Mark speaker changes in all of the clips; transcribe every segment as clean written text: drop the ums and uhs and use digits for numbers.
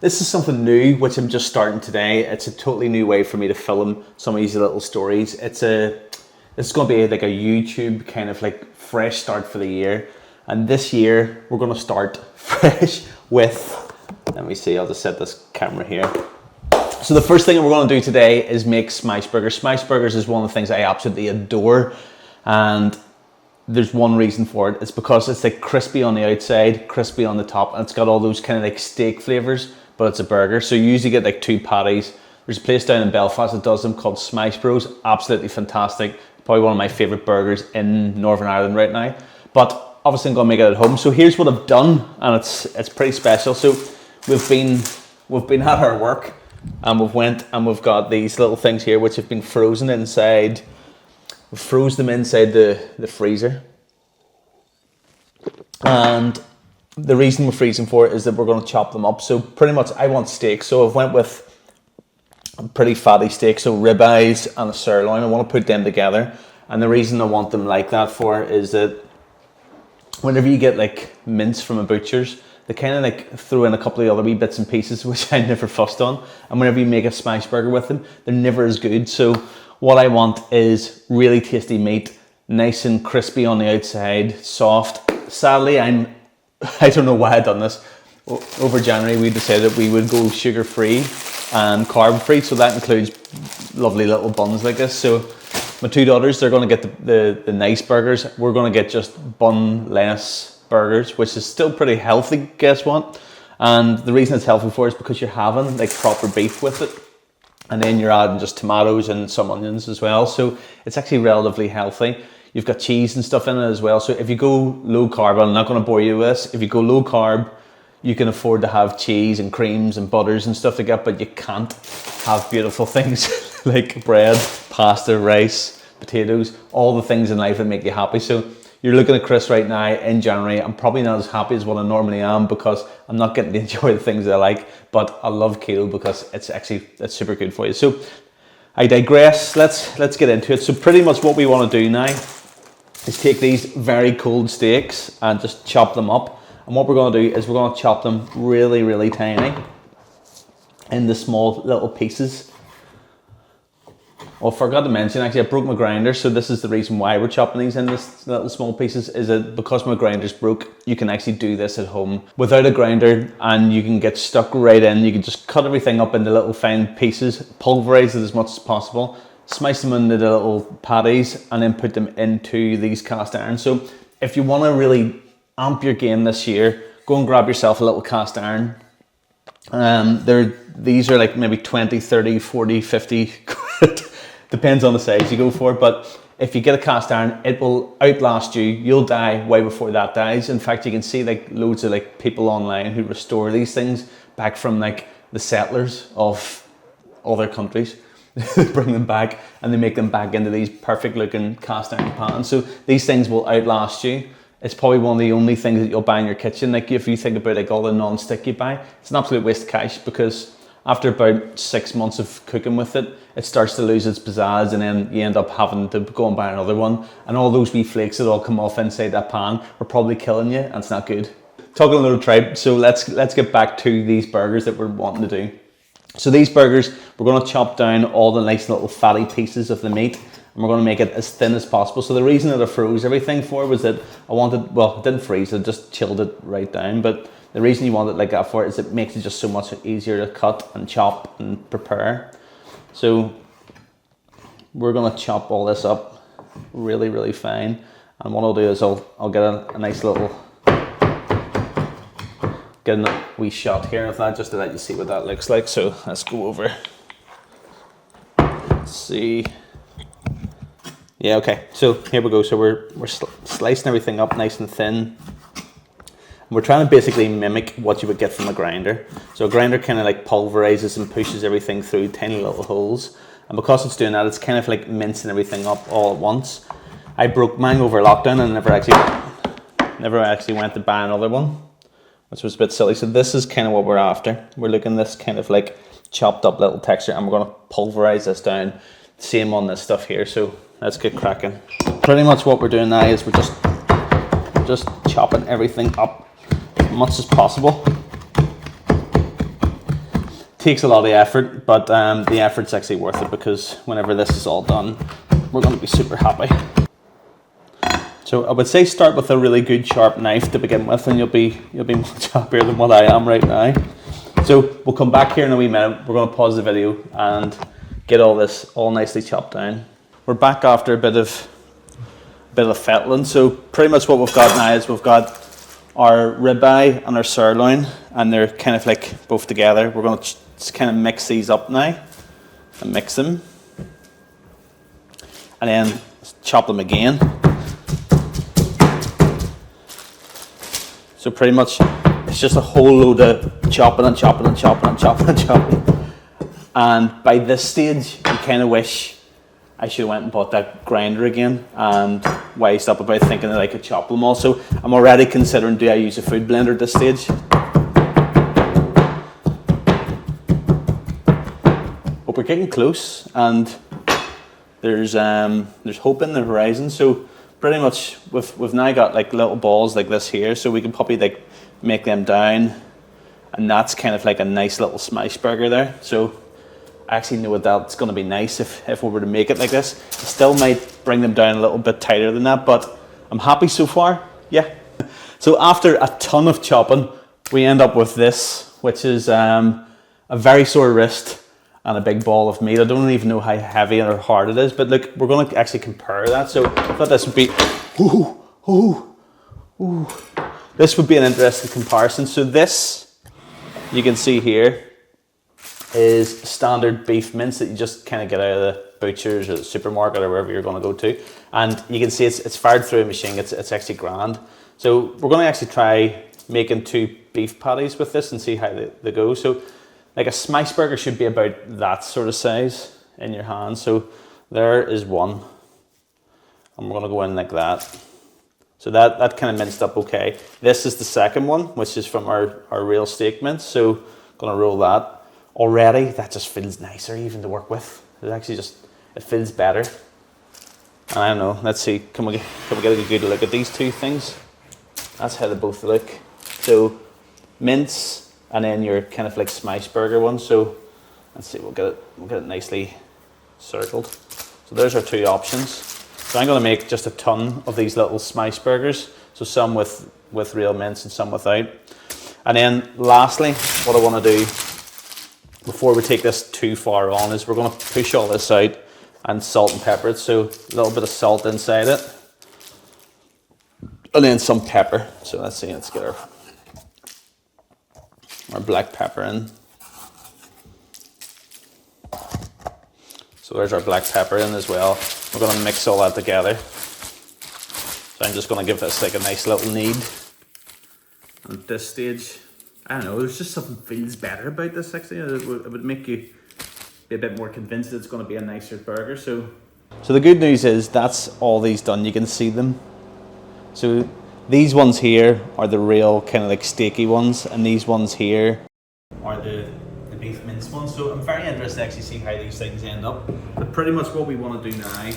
Speaker 1: This is something new, which I'm just starting today. It's a totally new way for me to film some of these little stories. It's going to be like a YouTube kind of like fresh start for the year. And this year, we're going to start fresh with, let me see, I'll just set this camera here. So the first thing we're going to do today is make smash burgers. Smash burgers is one of the things I absolutely adore. And there's one reason for it. It's because it's like crispy on the outside, crispy on the top, and it's got all those kind of like steak flavors, but it's a burger. So you usually get like 2 patties. There's a place down in Belfast that does them called Smash Bros. Absolutely fantastic. Probably one of my favorite burgers in Northern Ireland right now. But obviously I'm gonna make it at home. So here's what I've done, and it's pretty special. So we've been at our work, and we've got these little things here which have been frozen inside. We froze them inside the freezer. And the reason we're freezing for it is that we're going to chop them up. So pretty much I want steak. So I've went with a pretty fatty steak. So ribeyes and a sirloin. I want to put them together. And the reason I want them like that for is that whenever you get like mince from a butcher's, they kind of like throw in a couple of other wee bits and pieces, which I never fussed on. And whenever you make a smash burger with them, they're never as good. So what I want is really tasty meat, nice and crispy on the outside, soft. Sadly, I don't know why I've done this. Over January, we decided we would go sugar-free and carb-free, so that includes lovely little buns like this. So my 2 daughters, they're going to get the nice burgers. We're going to get just bun-less burgers, which is still pretty healthy, guess what? And the reason it's healthy for is because you're having like proper beef with it. And then you're adding just tomatoes and some onions as well. So it's actually relatively healthy. You've got cheese and stuff in it as well. So if you go low carb, I'm not going to bore you with this. If you go low carb, you can afford to have cheese and creams and butters and stuff like that, but you can't have beautiful things like bread, pasta, rice, potatoes, all the things in life that make you happy. So you're looking at Chris right now in January. I'm probably not as happy as what I normally am because I'm not getting to enjoy the things that I like, but I love keto because it's super good for you. So I digress. Let's get into it. So pretty much what we want to do now is take these very cold steaks and just chop them up. And what we're going to do is we're going to chop them really, really tiny into small little pieces. Oh, I forgot to mention, actually, I broke my grinder, so this is the reason why we're chopping these in this little small pieces, is that because my grinder's broke, you can actually do this at home without a grinder, and you can get stuck right in. You can just cut everything up into little fine pieces, pulverize it as much as possible, smash them into the little patties, and then put them into these cast irons. So if you want to really amp your game this year, go and grab yourself a little cast iron. These are like maybe 20, 30, 40, 50 depends on the size you go for, but if you get a cast iron, it will outlast you. You'll die way before that dies. In fact, you can see like loads of like people online who restore these things back from like the settlers of other countries. They bring them back and they make them back into these perfect looking cast iron pans. So these things will outlast you. It's probably one of the only things that you'll buy in your kitchen. Like if you think about like all the non-stick you buy, it's an absolute waste of cash because after about 6 months of cooking with it, it starts to lose its pizzazz, and then you end up having to go and buy another one. And all those wee flakes that all come off inside that pan are probably killing you, and it's not good. Talking a little tripe, so let's get back to these burgers that we're wanting to do. So these burgers, we're going to chop down all the nice little fatty pieces of the meat, and we're going to make it as thin as possible. So the reason that I froze everything for was that I didn't freeze, I just chilled it right down, but the reason you want it like that for is it makes it just so much easier to cut and chop and prepare. So we're going to chop all this up really, really fine. And what I'll do is I'll get a nice little, get a wee shot here of that just to let you see what that looks like. So let's go over. Let's see. Yeah, okay. So here we go. So we're slicing everything up nice and thin. We're trying to basically mimic what you would get from a grinder. So a grinder kind of like pulverizes and pushes everything through tiny little holes. And because it's doing that, it's kind of like mincing everything up all at once. I broke mine over lockdown and never actually went to buy another one, which was a bit silly. So this is kind of what we're after. We're looking this kind of like chopped up little texture, and we're going to pulverize this down. Same on this stuff here. So let's get cracking. Pretty much what we're doing now is we're just chopping everything up as much as possible. takes a lot of effort, but the effort's actually worth it, because whenever this is all done, we're going to be super happy. So I would say start with a really good sharp knife to begin with, and you'll be much happier than what I am right now. So we'll come back here in a wee minute. We're going to pause the video and get all this all nicely chopped down. We're back after a bit of fettling. So pretty much what we've got now is we've got our ribeye and our sirloin, and they're kind of like both together. We're going to just kind of mix these up now and mix them, and then chop them again. So pretty much it's just a whole load of chopping and chopping and chopping and chopping and chopping. And by this stage, you kind of wish I should have went and bought that grinder again and wised up about thinking that I could chop them all. So I'm already considering, do I use a food blender at this stage? But we're getting close, and there's hope in the horizon. So pretty much we've now got like little balls like this here, so we can probably like make them down, and that's kind of like a nice little smash burger there. So I actually know that's going to be nice if we were to make it like this. I still might bring them down a little bit tighter than that, but I'm happy so far. Yeah. So after a ton of chopping, we end up with this, which is a very sore wrist and a big ball of meat. I don't even know how heavy or hard it is, but look, we're going to actually compare that. So I thought this would be, this would be an interesting comparison. So this, you can see here, is standard beef mince that you just kind of get out of the butcher's or the supermarket or wherever you're going to go to. And you can see it's fired through a machine. It's actually grand. So we're going to actually try making 2 beef patties with this and see how they go. So like a smash burger should be about that sort of size in your hand. So there is one, and we're going to go in like that. So that kind of minced up okay. This is the second one, which is from our real steak mince. So going to roll that. Already that just feels nicer even to work with. It actually it feels better. And I don't know, let's see, can we get a good look at these two things? That's how they both look. So mince, and then your kind of like smash burger one. So let's see, we'll get it nicely circled. So there's our 2 options. So I'm going to make just a ton of these little smash burgers. So some with real mince and some without. And then lastly, what I want to do before we take this too far on is we're going to push all this out and salt and pepper it. So a little bit of salt inside it, and then some pepper. So let's see, let's get our black pepper in. So there's our black pepper in as well. We're going to mix all that together. So I'm just going to give this like a nice little knead. And at this stage, I don't know, there's just something feels better about this actually. It would make you be a bit more convinced that it's going to be a nicer burger. So the good news is that's all these done. You can see them. So these ones here are the real kind of like steaky ones, and these ones here are the beef mince ones. So I'm very interested to actually see how these things end up. But pretty much what we want to do now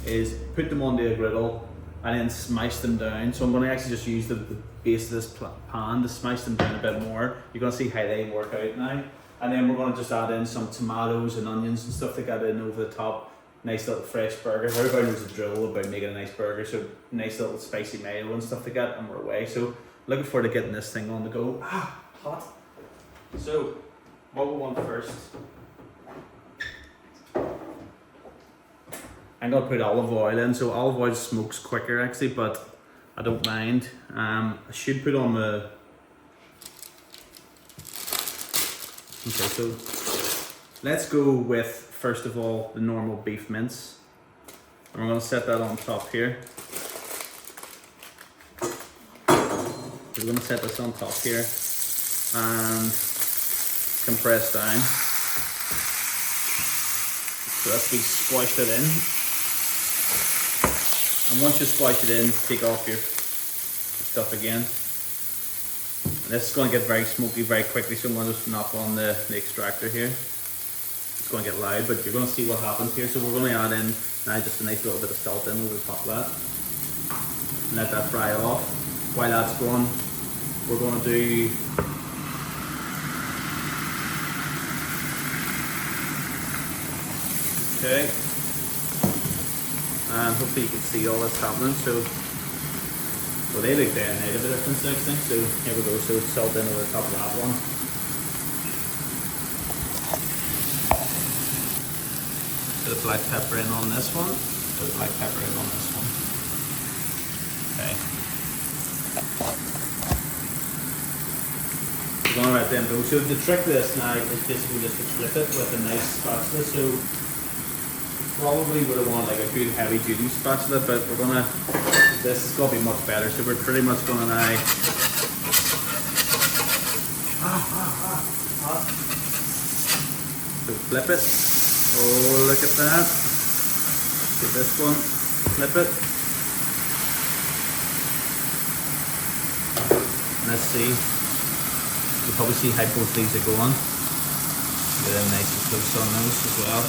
Speaker 1: is put them onto a griddle and then smash them down. So I'm going to actually just use the base of this pan to smash them down a bit more. You're going to see how they work out now. And then we're going to just add in some tomatoes and onions and stuff to get in over the top. Nice little fresh burger. Everybody knows the drill about making a nice burger. So nice little spicy mayo and stuff like that, and we're away. So looking forward to getting this thing on the go. Hot. So what we want first, I'm going to put olive oil in. So olive oil smokes quicker actually, but I don't mind. I should put on the... Okay, so let's go with, first of all, the normal beef mince. And we're going to set that on top here. We're going to set this on top here and compress down. So that's we squashed it in. And once you squash it in, take off your stuff again. And this is going to get very smoky very quickly, so I'm going to just knock on the extractor here. It's going to get loud, but you're going to see what happens here. So we're going to add in now just a nice little bit of salt in over the top of that. And let that fry off. While that's going, we're going to do Okay. And hopefully you can see all this happening. So, well, they look day and night of a difference, I think. So here we go. So salt in over the top of that one. Bit of black pepper in on this one. Bit of black pepper in on this one. Okay. We're going to let them go. So the trick to this now is basically just to flip it with a nice spatula. So probably would have wanted like a good heavy duty spatula, but we're gonna, this is gonna be much better. So we're pretty much gonna now so flip it. Oh, look at that. Get this one, flip it. Let's see. You'll probably see how both these are going. Get them nice and close on those as well.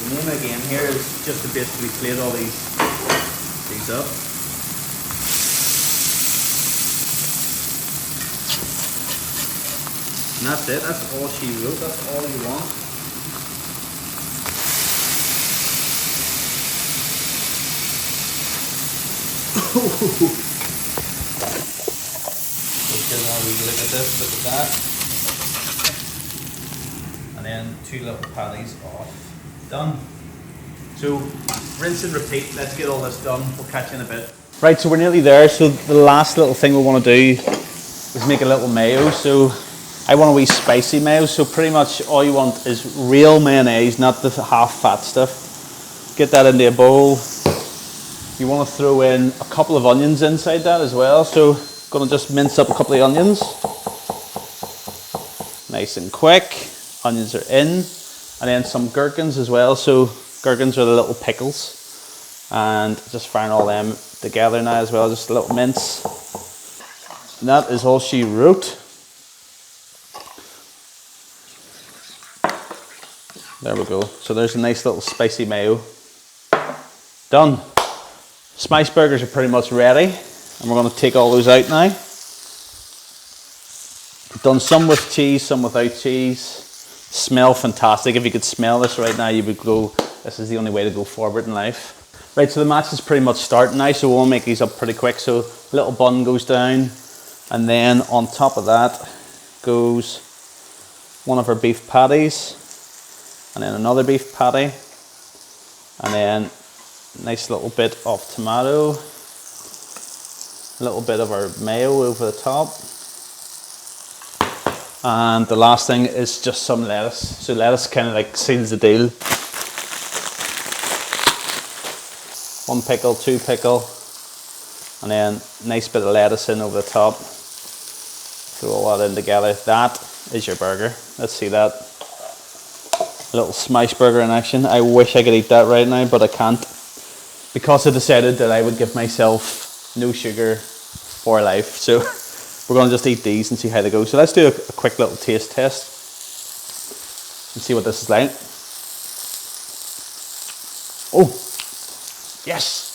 Speaker 1: The name again here is just to basically plate all these up. And that's it, that's all she wrote, that's all you want. Look at this, look at that. And then 2 little patties off. Done. So rinse and repeat. Let's get all this done. We'll catch you in a bit. Right, so we're nearly there. So the last little thing we want to do is make a little mayo. So I want a wee spicy mayo. So pretty much all you want is real mayonnaise, not the half fat stuff. Get that into a bowl. You want to throw in a couple of onions inside that as well. So gonna just mince up a couple of onions. Nice and quick. Onions are in. And then some gherkins as well. So gherkins are the little pickles. And just firing all them together now as well. Just a little mince. And that is all she wrote. There we go. So there's a nice little spicy mayo. Done. Smash burgers are pretty much ready. And we're going to take all those out now. Done some with cheese, some without cheese. Smell fantastic. If you could smell this right now, you would go, this is the only way to go forward in life. Right, so the match is pretty much starting now, so we'll make these up pretty quick. So little bun goes down, and then on top of that goes one of our beef patties, and then another beef patty, and then nice little bit of tomato, a little bit of our mayo over the top, and the last thing is just some lettuce. So lettuce kind of like seals the deal. 1 pickle, 2 pickle, and then nice bit of lettuce in over the top. Throw all that in together. That is your burger. Let's see that. A little smash burger in action. I wish I could eat that right now, but I can't, because I decided that I would give myself no sugar for life. So we're going to just eat these and see how they go. So let's do a quick little taste test and see what this is like. Oh, yes!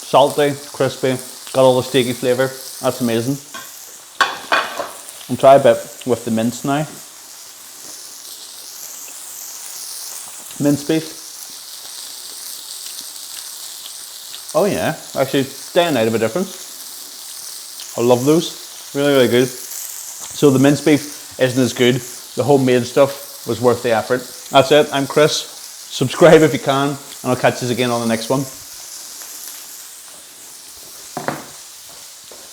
Speaker 1: Salty, crispy, got all the steaky flavour. That's amazing. I'll try a bit with the mince now. Mince beef. Oh yeah, actually day and night of a difference. I love those, really, really good. So the minced beef isn't as good. The homemade stuff was worth the effort. That's it, I'm Chris. Subscribe if you can, and I'll catch you again on the next one.